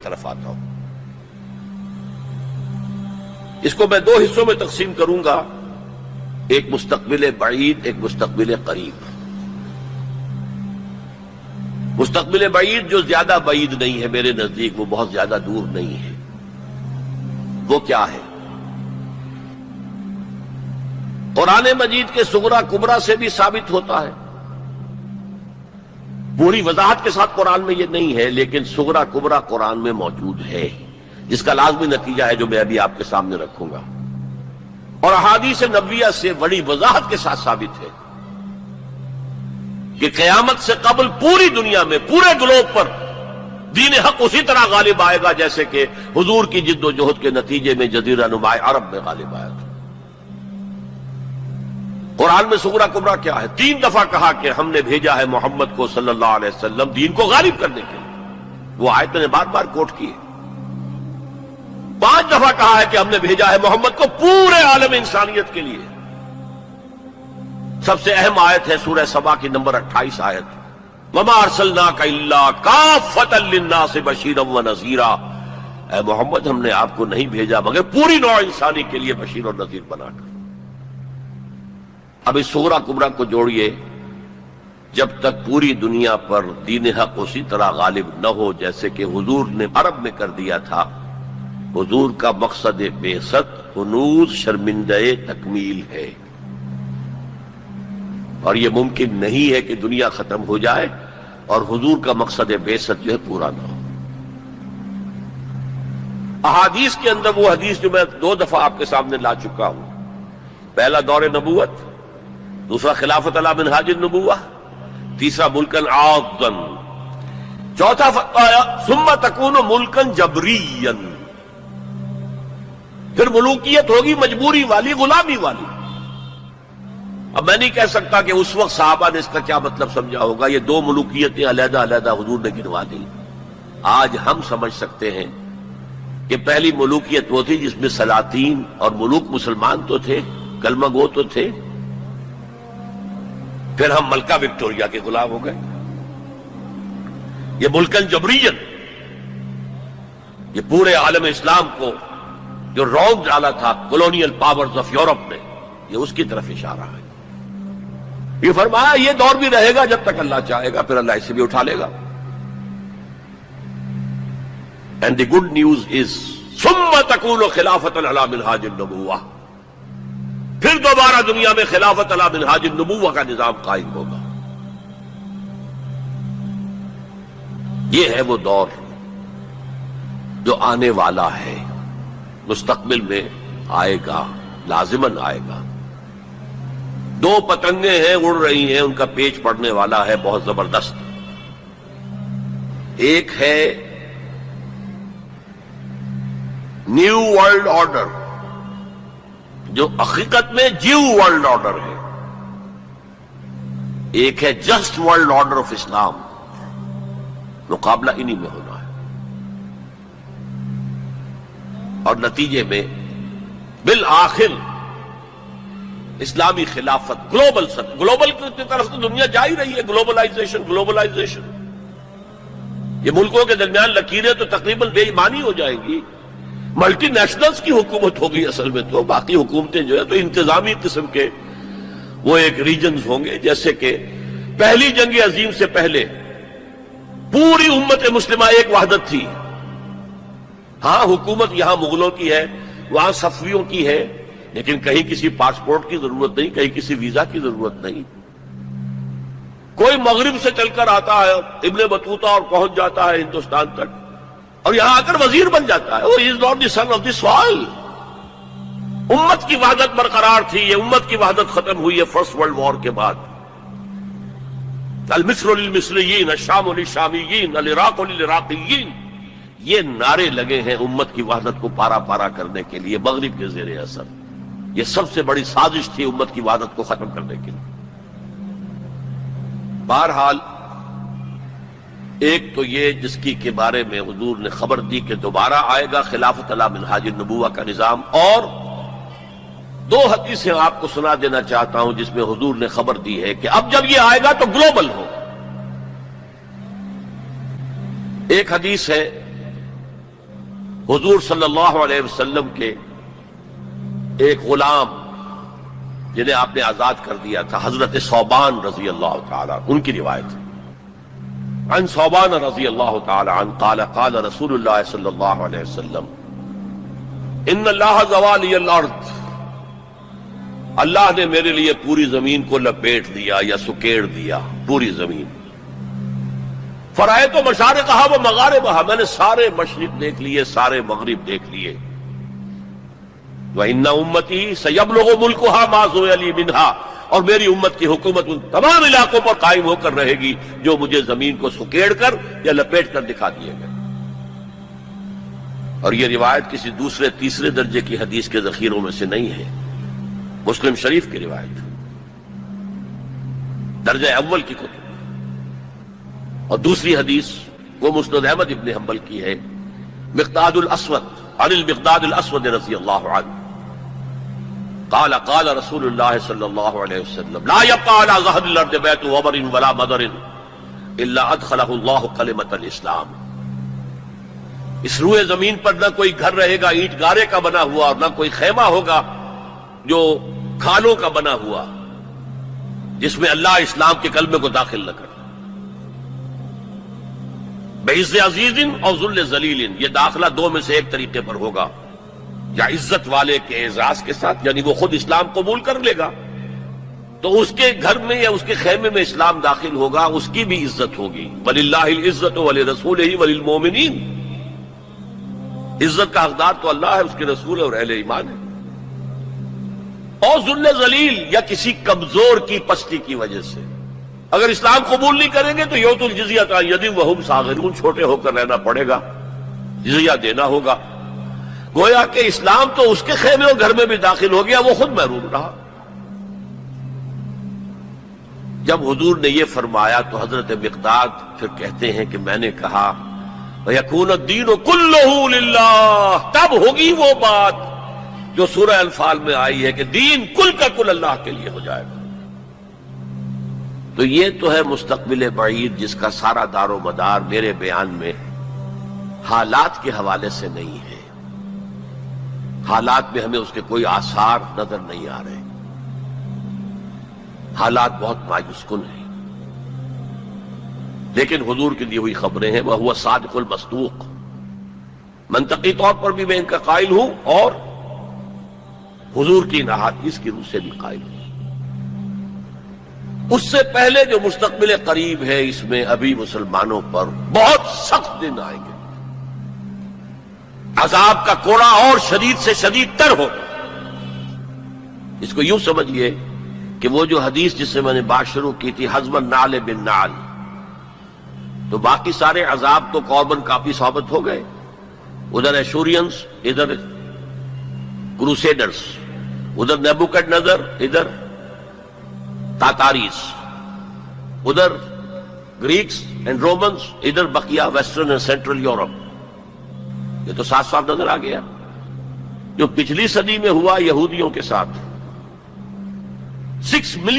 طرف آتا ہوں. اس کو میں دو حصوں میں تقسیم کروں گا، ایک مستقبل بعید، ایک مستقبل قریب. مستقبل بعید جو زیادہ بعید نہیں ہے میرے نزدیک، وہ بہت زیادہ دور نہیں ہے. وہ کیا ہے؟ قرآن مجید کے صغرا کبرا سے بھی ثابت ہوتا ہے. پوری وضاحت کے ساتھ قرآن میں یہ نہیں ہے، لیکن صغرا کبرا قرآن میں موجود ہے، جس کا لازمی نتیجہ ہے جو میں ابھی آپ کے سامنے رکھوں گا. اور احادیث نبویہ سے بڑی وضاحت کے ساتھ ثابت ہے کہ قیامت سے قبل پوری دنیا میں، پورے گلوب پر دین حق اسی طرح غالب آئے گا جیسے کہ حضور کی جد و جہد کے نتیجے میں جزیرہ نما عرب میں غالب آیا تھا. قرآن میں صغرا کبرا کیا ہے؟ 3 دفعہ کہا کہ ہم نے بھیجا ہے محمد کو صلی اللہ علیہ وسلم دین کو غالب کرنے کے لیے. وہ آیت میں نے بار بار کوٹ کی ہے. 5 دفعہ کہا ہے کہ ہم نے بھیجا ہے محمد کو پورے عالم انسانیت کے لیے. سب سے اہم آیت ہے سورہ سبا کی نمبر 28 آیت، وَمَا أَرْسَلْنَاكَ إِلَّا كَافَّةً لِلنَّاسِ بَشِيرًا وَنَذِيرًا. اے محمد، ہم نے آپ کو نہیں بھیجا مگر پوری نوع انسانی کے لیے بشیر اور نذیر بنا کر. اب اس صغرا کبرا کو جوڑیے، جب تک پوری دنیا پر دین حق اسی طرح غالب نہ ہو جیسے کہ حضور نے عرب میں کر دیا تھا. حضور کا مقصد بعثت ہنوز شرمندہ تکمیل ہے، اور یہ ممکن نہیں ہے کہ دنیا ختم ہو جائے اور حضور کا مقصد بعثت جو ہے پورا نہ ہو. احادیث کے اندر وہ حدیث جو میں 2 دفعہ آپ کے سامنے لا چکا ہوں، پہلا دور نبوت، دوسرا خلافت علی منہاج النبوہ، تیسرا ملکن عاضا، چوتھا فرمایا ثم تکون ملکن جبریا، پھر ملوکیت ہوگی مجبوری والی، غلامی والی. اب میں نہیں کہہ سکتا کہ اس وقت صحابہ نے اس کا کیا مطلب سمجھا ہوگا. یہ 2 ملوکیتیں علیحدہ علیحدہ حضور نے گنوا دی. آج ہم سمجھ سکتے ہیں کہ پہلی ملوکیت وہ تھی جس میں سلاطین اور ملوک مسلمان تو تھے، کلمہ گو تو تھے. پھر ہم ملکہ وکٹوریہ کے غلام ہو گئے. یہ ملکن جبریًا، یہ پورے عالم اسلام کو جو رونق ڈالا تھا کولونیل پاورز آف یورپ نے، یہ اس کی طرف اشارہ ہے. یہ فرمایا یہ دور بھی رہے گا جب تک اللہ چاہے گا، پھر اللہ اسے بھی اٹھا لے گا. And the good news is ثم تکون خلافۃ علی منہاج النبوہ، پھر دوبارہ دنیا میں خلافت علی منہاج النبوہ کا نظام قائم ہوگا. یہ ہے وہ دور جو آنے والا ہے، مستقبل میں آئے گا، لازماً آئے گا. 2 پتنگیں ہیں اڑ رہی ہیں، ان کا پیچ پڑنے والا ہے بہت زبردست. ایک ہے نیو ورلڈ آرڈر جو حقیقت میں جیو ورلڈ آرڈر ہے، ایک ہے جسٹ ورلڈ آرڈر آف اسلام. مقابلہ انہی میں ہونا ہے، اور نتیجے میں بالآخر اسلامی خلافت گلوبل کی طرف تو دنیا جا ہی رہی ہے. گلوبلائزیشن، یہ ملکوں کے درمیان لکیریں تو تقریباً بے ایمانی ہو جائیں گی. ملٹی نیشنلز کی حکومت ہوگی اصل میں. تو باقی حکومتیں جو ہے تو انتظامی قسم کے وہ ایک ریجنز ہوں گے. جیسے کہ پہلی جنگ عظیم سے پہلے پوری امت مسلمہ ایک وحدت تھی. ہاں حکومت یہاں مغلوں کی ہے، وہاں صفویوں کی ہے، لیکن کہیں کسی پاسپورٹ کی ضرورت نہیں، کہیں کسی ویزا کی ضرورت نہیں. کوئی مغرب سے چل کر آتا ہے ابن بطوطہ اور پہنچ جاتا ہے ہندوستان تک، اور یہاں آ کر وزیر بن جاتا ہے. وہ is not the son of the soil. امت کی وحدت برقرار تھی. یہ امت کی وحدت ختم ہوئی ہے فرسٹ ورلڈ وار کے بعد. المصر للمصریین، الشام للشامیین، العراق للعراقیین، یہ نعرے لگے ہیں امت کی وحدت کو پارا پارا کرنے کے لیے مغرب کے زیر اثر. یہ سب سے بڑی سازش تھی امت کی وحدت کو ختم کرنے کے لیے. بہرحال ایک تو یہ جس کی کے بارے میں حضور نے خبر دی کہ دوبارہ آئے گا خلافت علی منہاج النبوہ کا نظام، اور 2 حدیثیں آپ کو سنا دینا چاہتا ہوں جس میں حضور نے خبر دی ہے کہ اب جب یہ آئے گا تو گلوبل ہوگا. ایک حدیث ہے حضور صلی اللہ علیہ وسلم کے ایک غلام جنہیں آپ نے آزاد کر دیا تھا، حضرت ثوبان رضی اللہ تعالی عنہ، ان کی روایت ہے عن ثوبان رضی اللہ تعالی عنہ قال قال رسول اللہ صلی اللہ علیہ وسلم ان اللہ زوالی الارض، اللہ نے میرے لیے پوری زمین کو لپیٹ دیا یا سکیڑ دیا، پوری زمین۔ فرائے تو مشارقہا و مغاربہا، میں نے سارے مشرق دیکھ لیے، سارے مغرب دیکھ لیے۔ وَإِنَّ أُمَّتِي سَيَبْلُغُ مُلْكُهَا مَا زُوِيَ لِي مِنْهَا، اور میری امت کی حکومت ان تمام علاقوں پر قائم ہو کر رہے گی جو مجھے زمین کو سکیڑ کر یا لپیٹ کر دکھا دیے گئے۔ اور یہ روایت کسی دوسرے تیسرے درجے کی حدیث کے ذخیروں میں سے نہیں ہے، مسلم شریف کی روایت، درجہ اول کی کتب۔ اور دوسری حدیث وہ مسند احمد ابن حنبل کی ہے، مقداد الاسود عن المقداد الاسود رضی اللہ عنہ قال قال رسول اللہ صلی اللہ علیہ وسلم لا يبقى على ظهر الارض بيت وبر ولا مدر الا ادخله الله کلمۃ الاسلام، اس روئے زمین پر نہ کوئی گھر رہے گا اینٹ گارے کا بنا ہوا، اور نہ کوئی خیمہ ہوگا جو کھالوں کا بنا ہوا، جس میں اللہ اسلام کے کلمے کو داخل نہ کرے۔ بعز عزیز اور ذل ذلیل، یہ داخلہ دو میں سے ایک طریقے پر ہوگا، یا عزت والے کے اعزاز کے ساتھ، یعنی وہ خود اسلام قبول کر لے گا تو اس کے گھر میں یا اس کے خیمے میں اسلام داخل ہوگا، اس کی بھی عزت ہوگی۔ وَلِلَّهِ الْعِزَّةُ وَلِرَسُولِهِ وَلِلْمُؤْمِنِينَ، عزت کا حقدار تو اللہ ہے، اس کے رسول اور اہل ایمان ہے۔ اور ذل ذلیل، یا کسی کمزور کی پستی کی وجہ سے، اگر اسلام قبول نہیں کریں گے تو یؤتُ الجزیۃ عن یدٍ وَهُمْ صاغرون، چھوٹے ہو کر رہنا پڑے گا، جزیہ دینا ہوگا۔ گویا کہ اسلام تو اس کے خیمے اور گھر میں بھی داخل ہو گیا، وہ خود محروم رہا۔ جب حضور نے یہ فرمایا تو حضرت مقداد پھر کہتے ہیں کہ میں نے کہا وَيَكُونَ الدِّينُ كُلُّهُ لِلَّهِ، تب ہوگی وہ بات جو سورہ انفال میں آئی ہے کہ دین کل کا کل اللہ کے لیے ہو جائے گا۔ تو یہ تو ہے مستقبل بعید جس کا سارا دار و مدار میرے بیان میں حالات کے حوالے سے نہیں ہے، حالات میں ہمیں اس کے کوئی آثار نظر نہیں آ رہے، حالات بہت مایوس کن ہیں، لیکن حضور کی دی ہوئی خبریں ہیں، وہ صادق المصدوق، منطقی طور پر بھی میں ان کا قائل ہوں اور حضور کی ان احادیث کی روح سے بھی قائل ہوں۔ اس سے پہلے جو مستقبل قریب ہے، اس میں ابھی مسلمانوں پر بہت سخت دن آئیں گے، عذاب کا کوڑا اور شدید سے شدید تر ہوگا۔ اس کو یوں سمجھیے کہ وہ جو حدیث جس سے میں نے بات شروع کی تھی، حزب النعل بالنعل، تو باقی سارے عذاب تو قومن کافی ثابت ہو گئے، ادھر ایشورینز، ادھر کروسیڈرز، ادھر نیبوکڈنیزر، ادھر تاتاریز، ادھر گریکس اینڈ رومنز، ادھر بقیہ ویسٹرن اینڈ سینٹرل یورپ۔ یہ تو صاف صاف نظر آ گیا جو پچھلی صدی میں ہوا یہودیوں کے ساتھ، 6 ملین